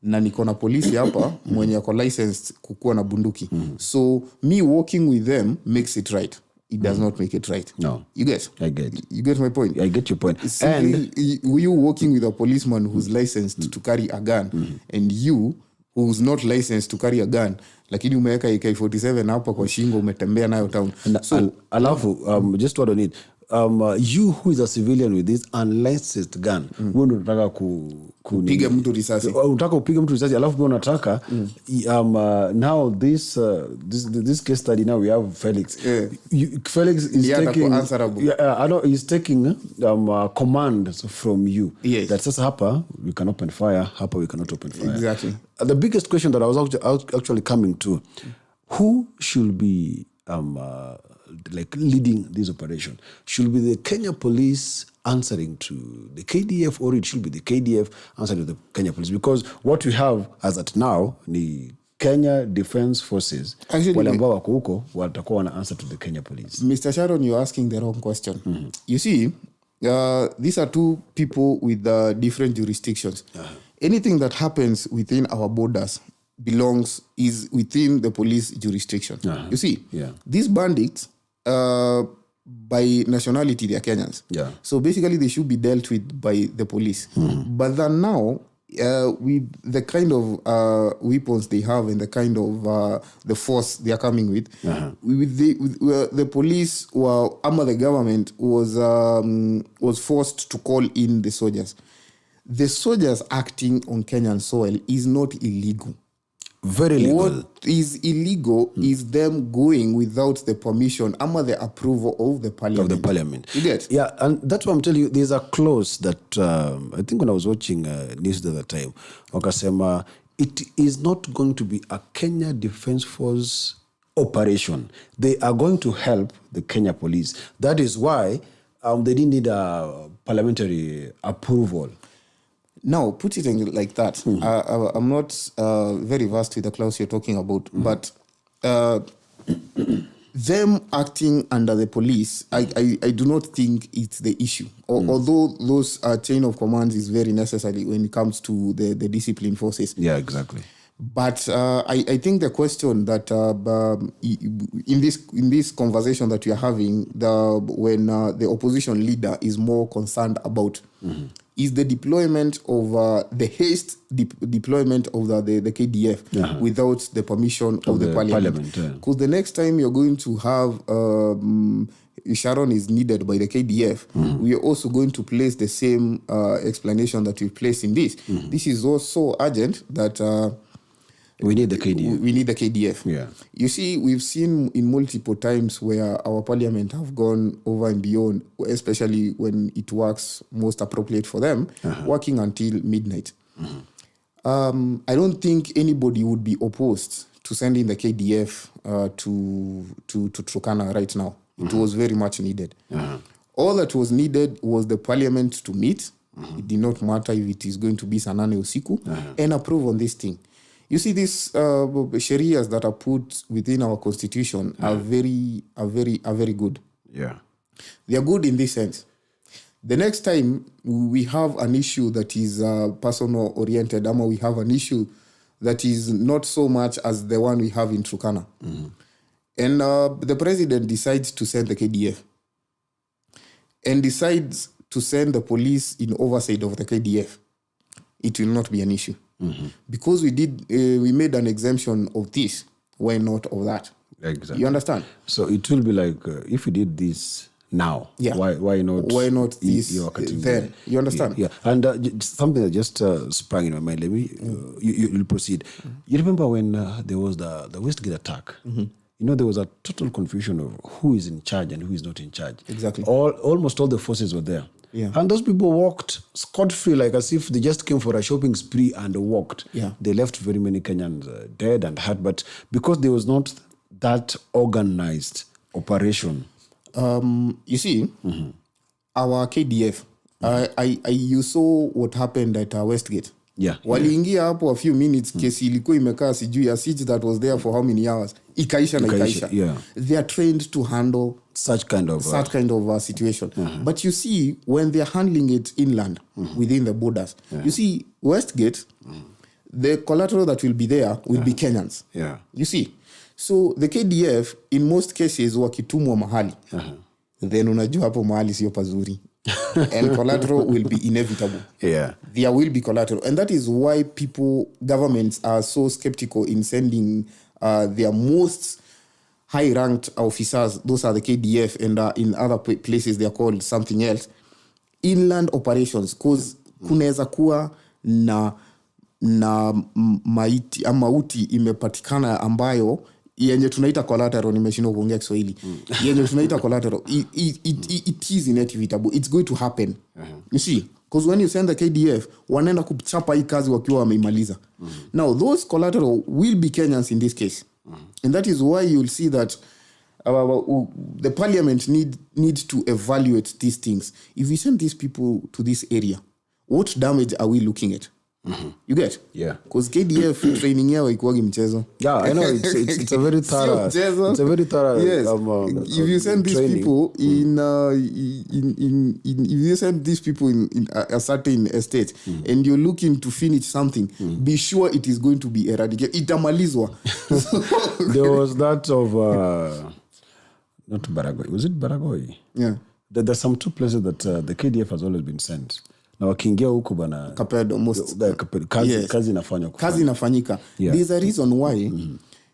na niko na polisi hapa mwenye ako licensed kukuwa na bunduki. So me walking with them makes it right. It does not make it right. No. You get? I get. You get my point? I get your point. Simply, and you working with a policeman who's licensed to carry a gun, and you who's not licensed to carry a gun, lakini umeweka AK-47 hapa kwa shingo umetembea nayo town. So alafu just what I need, you who is a civilian with this unlicensed gun, wewe unataka kupiga mtu risasi. Unataka kupiga mtu risasi alafu wewe unataka now this case study, now we have Felix. Felix is taking I know he's taking commands from you. Yes. That sasa hapa we can open fire, hapa we cannot open fire. Exactly. The biggest question that I was actually coming to, who should be like leading this operation? Should be the Kenya Police answering to the KDF, or it should be the KDF answering to the Kenya Police? Because what we have as at now, the Kenya Defense Forces, wale ambao wako huko watakuwa wana answer to the Kenya Police. Mr. Sharon, you're asking the wrong question. You see, these are two people with different jurisdictions. Anything that happens within our borders is within the police jurisdiction. You see, these bandits, by nationality, they are Kenyans. So basically, they should be dealt with by the police. But then now, with the kind of weapons they have and the kind of the force they are coming with, with the police the government was forced to call in the soldiers. The soldiers acting on Kenyan soil is not illegal. Very legal. What is illegal is them going without the permission or the approval of the parliament. Of the parliament. You get? Yeah, and that's what I'm telling you. There's a clause that I think when I was watching news the other time, wakasema, it is not going to be a Kenya Defence Force operation. They are going to help the Kenya police. That is why they didn't need a parliamentary approval. Now, put it in like that. I'm not very versed with the clause you're talking about, but them acting under the police, I do not think it's the issue. Although those chain of commands is very necessary when it comes to the discipline forces. Yeah, exactly. But I think the question that in this conversation that we are having, when the opposition leader is more concerned about is the deployment of the deployment of the KDF without the permission of the parliament. Because the next time you're going to have Sharon is needed by the KDF, we are also going to place the same explanation that we placed in this. This is also urgent that we need the KDF. We need the KDF. Yeah. You see, we've seen in multiple times where our parliament have gone over and beyond, especially when it works most appropriate for them, working until midnight. I don't think anybody would be opposed to sending the KDF to Turkana right now. It was very much needed. All that was needed was the parliament to meet. It did not matter if it is going to be Sanane Usiku and approve on this thing. You see, these sharias that are put within our constitution are very good. Yeah, they are good in this sense. The next time we have an issue that is personal oriented, we have an issue that is not so much as the one we have in Turkana, and the president decides to send the KDF and decides to send the police in oversight of the KDF, it will not be an issue. Because we made an exemption of this, why not of that? Exactly. You understand? So it will be like if we did this now, why not this then? You understand? Yeah. And something that just sprang in my mind. Let me you'll proceed. You remember when there was the Westgate attack? There was a total confusion of who is in charge and who is not in charge. Exactly. Almost all the forces were there. Yeah. And those people walked scot-free, like as if they just came for a shopping spree and walked. Yeah. They left very many Kenyans dead and hurt, but because there was not that organized operation. You see, our KDF, you saw what happened at Westgate. Yeah. Waliingia hapo a few minutes, kesi ilikuwa imekaa sijui a siege that was there for how many hours. Ikaisha. Yeah. They are trained to handle such kind of situation. But you see, when they are handling it inland, within the borders, you see, Westgate, the collateral that will be there will be Kenyans. Yeah. You see? So the KDF, in most cases, wakitumwa mahali. Then unajua hapo mahali sio pazuri. And collateral will be inevitable. Yeah. There will be collateral. And that is why governments are so skeptical in sending their most high-ranked officers, those are the KDF, and in other places they are called something else, inland operations, because kunaweza kuwa na mauti imepatikana ambayo yenye tunaita collateral, nimeshindwa kuongea Kiswahili, yenye tunaita collateral, it is inevitable, it's going to happen. You see, because when you send the KDF, wanaenda kuchapa hii kazi wakiwa wameimaliza. Now those collateral will be Kenyans in this case. And that is why you'll see that the parliament need to evaluate these things. If we send these people to this area, what damage are we looking at? You get? Yeah. Because KDF training yao ikuwagi mchezo. Yeah, I know it's a very thorough. It's a very thorough. Yes. If you send these training. people if you send these people in a certain estate and you're looking to finish something, be sure it is going to be eradicated. Itamalizwa. There was that of not Baragoi. Was it Baragoi? Yeah. There's some two places that the KDF has always been sent Na wakiingia huko bana Kapedo, most kazi inafanywa. Kazi inafanyika. Yeah. There's a reason why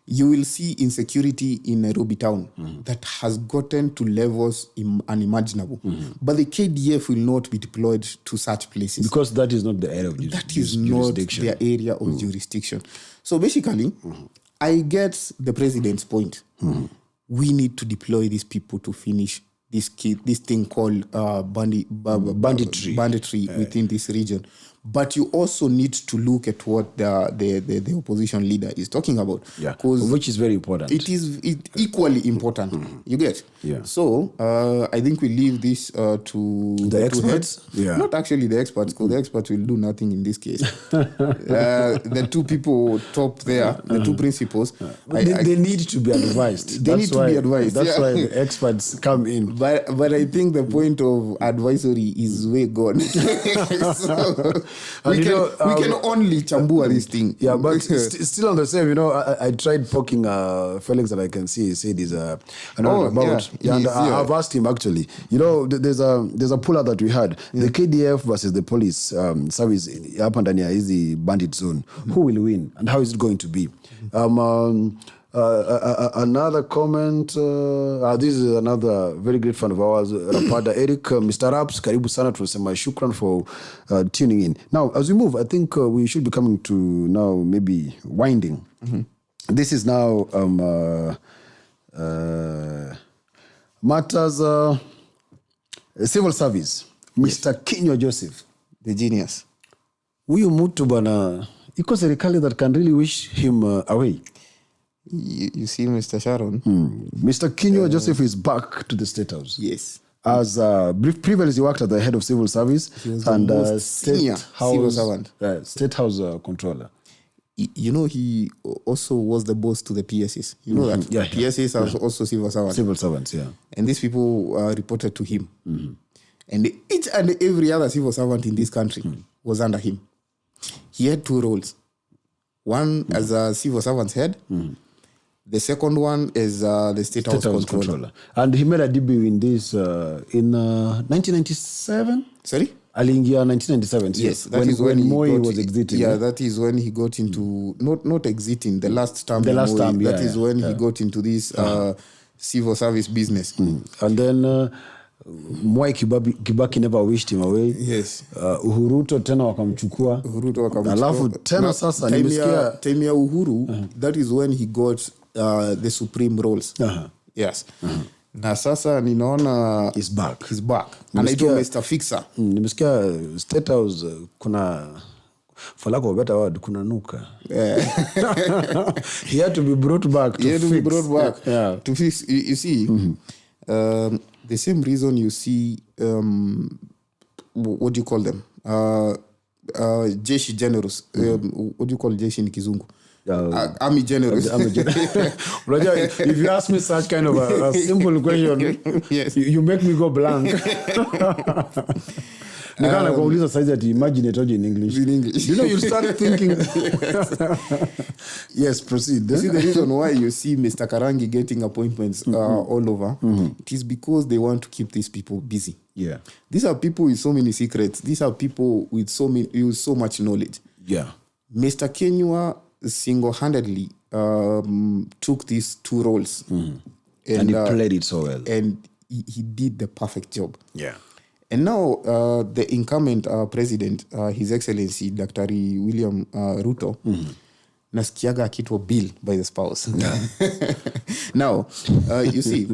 you will see insecurity in Nairobi town that has gotten to levels unimaginable. But the KDF will not be deployed to such places. Because that is not the area of That is not their area of jurisdiction. So basically, I get the president's point. We need to deploy these people to finish this thing called banditry within this region. But you also need to look at what the opposition leader is talking about. Yeah, which is very important. It is equally important. You get? Yeah. So I think we leave this to the experts. Yeah. Not actually the experts, because the experts will do nothing in this case. The two people top there, the two principals, they need to be advised. They need to be advised. That's why the experts come in. But I think the point of advisory is way gone. So, we can only chambua this thing. Yeah, but still on the same, I tried poking Felix that I can see. He said I've asked him actually. There's a puller that we had. The KDF versus the police service up and down the bandit zone. Who will win and how is it going to be? Another comment. This is another very great fan of ours, Rapada Eric, Mr. Raps, karibu sana, tunasema shukran for tuning in. Now, as we move, I think we should be coming to now maybe winding. This is now matters civil service. Mr. Kinyua Joseph, the genius. Huyu mtu bana, iko serikali that can really wish him away. You see, Mr. Sharon. Mr. Kinyua Joseph is back to the State House. Yes. As previously worked as the head of civil service and senior civil servant. State House controller. He also was the boss to the PSs. You know that? Yeah, PSs are also civil servants. Civil servants, yeah. And these people reported to him. And each and every other civil servant in this country was under him. He had two roles. One as a civil servant's head. The second one is the State House controller. And he made a debut in this in 1997? Sorry? Aliingia 1997. Yes, that is when Moi was exiting. Yeah, that is when he got into, not exiting, the last term. The last term, That is when he got into this civil service business. And then Mwai Kibaki never wished him away. Yes. Uhuruto tena wakamchukua. Alafu tena sasa nimesikia time ya Uhuru, that is when he got the supreme roles. Yes. Na sasa ninaona he's back. Anaitwa Mr. Fixer. Nimesikia State House kuna, for lack of a better word, kuna nuka. He had to be brought back to fix. Yeah. To fix. You see, the same reason you see, what do you call them? Jeshi generals. What do you call Jeshi in Kizungu? Army generals. If you ask me such kind of a simple question, yes. you make me go blank. Nikana kuuliza size ati imagine it in English. You start thinking. Yes, proceed. You see the reason why you see Mr. Karangi getting appointments all over, it is because they want to keep these people busy. Yeah. These are people with so many secrets. These are people with so much knowledge. Yeah. Mr. Kinyua single-handedly took these two roles. And he played it so well. And he did the perfect job. Yeah. And now the incumbent president, His Excellency Dr. William Ruto, nasikiaga akitwa Bill by the spouse. Now, you see,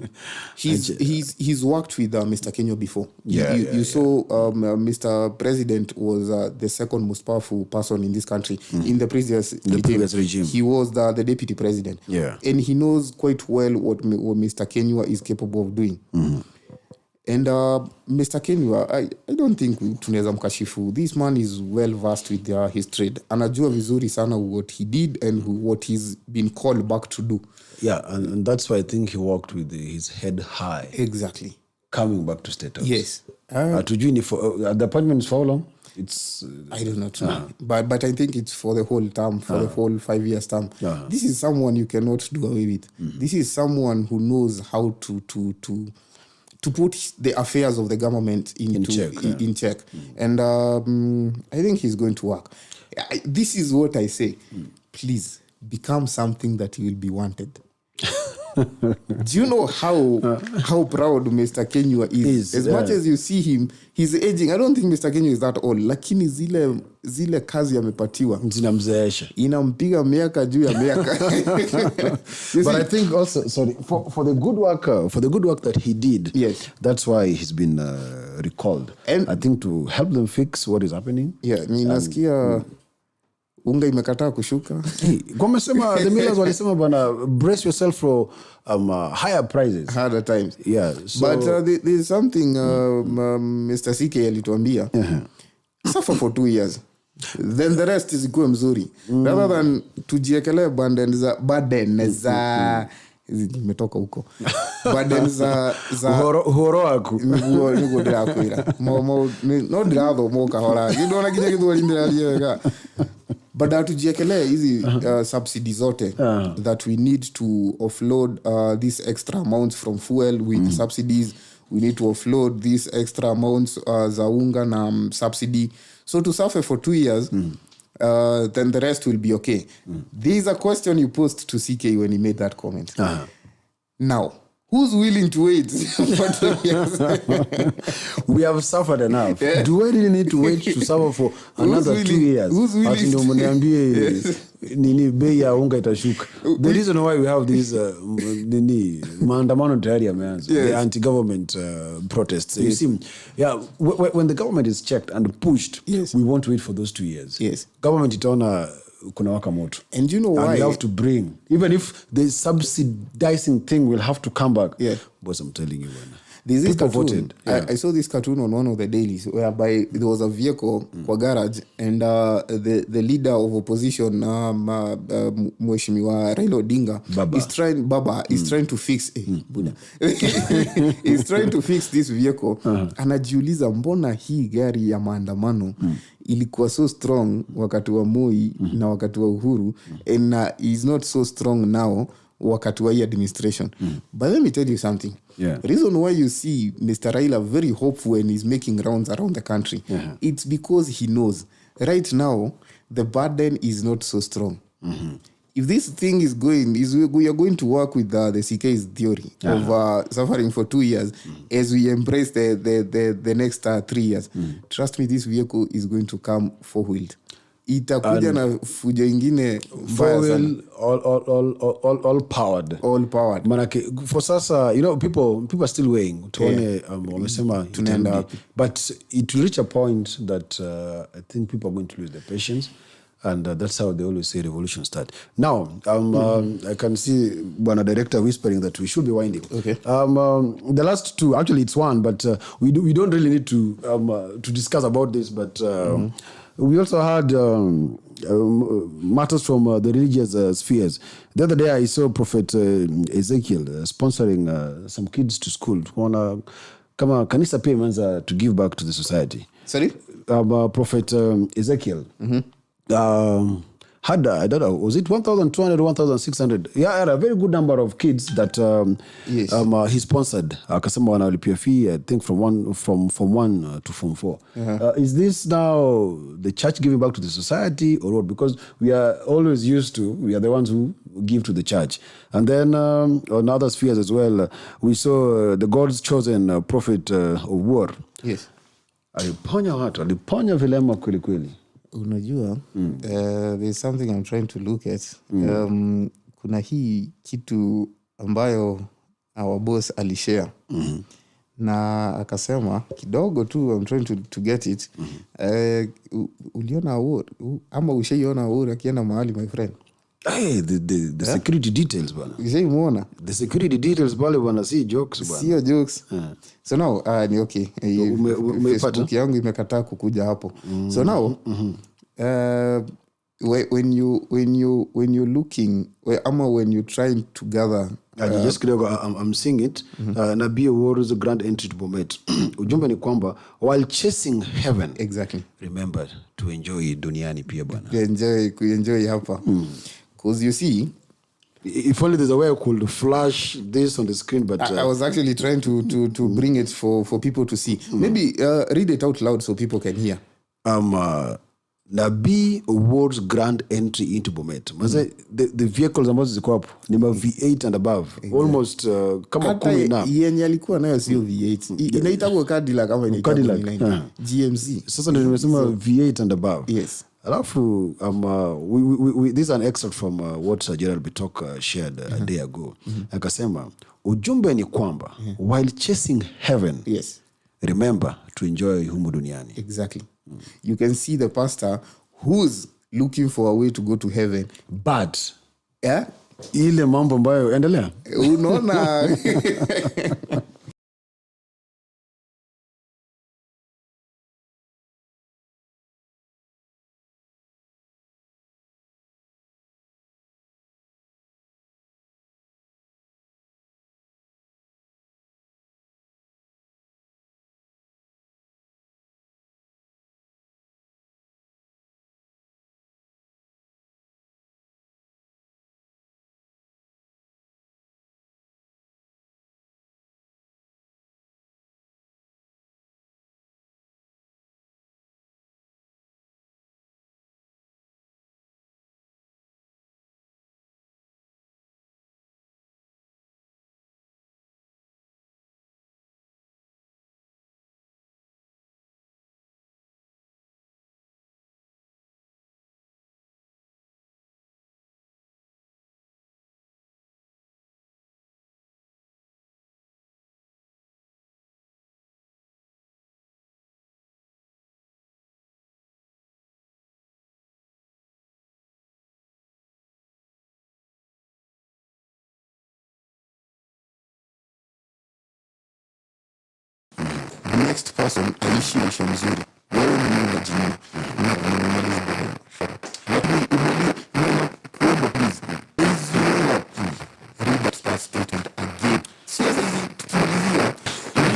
he's worked with Mr. Kinyua before. You saw Mr. President was the second most powerful person in this country in the previous regime. He was the deputy president. Yeah. And he knows quite well what Mr. Kinyua is capable of doing. And Mr. Kinyua, I don't think tunaweza mkashifu. This man is well versed with his trade. Anajua vizuri sana what he did and what he's been called back to do. Yeah, and that's why I think he walked with his head high. Exactly. Coming back to State House. Yes. The appointment is for how long? It's I do not know. But I think it's for the whole term, for the whole 5 years term. This is someone you cannot do away with. This is someone who knows how to to put the affairs of the government in check. And I think he's going to work. This is what I say. Please become something that you will be wanted. Do you know how proud Mr. Kenywa is? As much as you see him, he's aging. I don't think Mr. Kenywa is that old. Lakini zile kazi amepatiwa zinamzeesha, inampiga miaka juu ya miaka. But I think also, sorry, for the good work that he did, yes, that's why he's been recalled. And I think to help them fix what is happening. Yeah, nasikia unga imekataa kushuka. Wamesema the millers walisema bana, brace yourself for higher prices, harder times. Yeah, so, but there's something Mr. CK alituambia. Suffer for 2 years, then the rest is ikuwe mzuri, rather than tujiekelee burden za imetoka huko burden za horo aku niguo ndirakwira no ndiratho moka hora ndona kinya githwari ndirathiyega, but tujiekelee hizi subsidies zote that we need to offload these extra amounts from fuel with subsidies. We need to offload these extra amounts za unga na subsidy, so to suffer for 2 years, then the rest will be okay. There is a question you posed to CK when he made that comment. Now, who's willing to wait for 2 years? We have suffered enough. Yeah. Do I really need to wait to suffer for another 2 years? Who's willing to mniambie nini bei ya unga itashuka? The reason why we have this maandamano tayari yameanza, the anti-government protests. You see, when the government is checked and pushed, we won't wait for those 2 years. Yes. Government itaona kuna waka moto. And you know why? And you have to bring, even if the subsidizing thing will have to come back. Yeah. But I'm telling you, there's this cartoon. voted. I saw this cartoon on one of the dailies whereby there was a vehicle kwa garage, and the leader of opposition, Mheshimiwa Raila Odinga, is trying to fix he's trying to fix this vehicle. Anajiuliza mbona hii gari ya maandamano ilikuwa so strong wakati wa Moi na wakati wa Uhuru, and is not so strong now wakati wa administration. But let me tell you something. The reason why you see Mr. Raila very hopeful when he's making rounds around the country, it's because he knows right now the burden is not so strong. If this thing is going, we are going to work with the CK's theory of suffering for 2 years as we embrace the next 3 years. Trust me, this vehicle is going to come four-wheeled. Itakuja na fujo ingine mbaya sana. All powered. All powered. Manake for sasa, people are still weighing. Tuone wamesema tunaenda. But it will reach a point that I think people are going to lose their patience. And that's how they always say revolution start. Now, I can see Bwana Director whispering that we should be winding. Okay. The last two, actually it's one, but we don't really need to discuss about this. But we also had matters from the religious spheres. The other day I saw Prophet Ezekiel sponsoring some kids to school. Kama kanisa pia imeanza to give back to the society. Sorry? Prophet Ezekiel. Had, I don't know, was it 1,200 or 1,600? Yeah, had a very good number of kids that he sponsored. Akasema wanalipia fee, I think from 1 to Form 4. Is this now the church giving back to the society or what? Because we are always used to, we are the ones who give to the church. And then on other spheres as well, we saw the God's chosen prophet of war. Yes. Aliponya vilema kweli kweli. Unajua, there's something I'm trying to look at. Kuna hii kitu ambayo our boss alishare. Na akasema kidogo tu, I'm trying to get it. Uliona award ama ushaiona award akienda mahali, my friend? Hey, the security details bwana. Ushaimuona? The security details pale bwana, si jokes bwana. Sio jokes. So now ni okay. Facebook yangu imekataa kukuja hapo. So now when you looking ama when you trying to gather just I'm seeing it. Nabii War is a grand entry to Bomet. Ujumbe ni kwamba while chasing heaven, exactly, remember to enjoy duniani pia bwana. Kuenjoy hapa. Because you see, If only there's a way I could flash this on the screen, but I was actually trying to bring it for people to see. Maybe read it out loud so people can hear. Nabii Awards grand entry into Bomet. The vehicles ambazo ziko hapo ni ma V8 and above. Almost kama 10 na. Yenye alikuwa nayo sio V8. Inaitwa Cadillac kama inaitwa GMC. Sasa ndio nimesema V8 and above. Yes. Alafu this is an extract from what Gerald Bitok shared a day ago. Akasema ujumbe ni kwamba while chasing heaven, yes, remember to enjoy humu duniani. Exactly. You can see the pastor who's looking for a way to go to heaven, But yeah, ile mambo ambayo endelea. Unaona. Next person alishirisha mzuri. Wewe ni Mungu jini. Please. Read that statement again. So as I read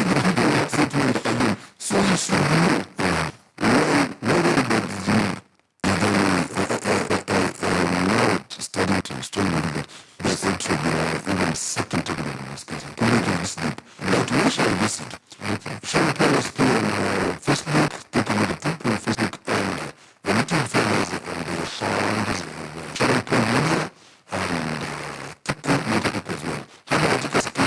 that statement again. So you should know. Studying to study that. They said to be even second to the discussion. Completely sleep. But we shall visit. Shall we put us through on Facebook, taking the people on Facebook, and the meeting families and the sound, shall we put media and TikTok media as well. How about you guys can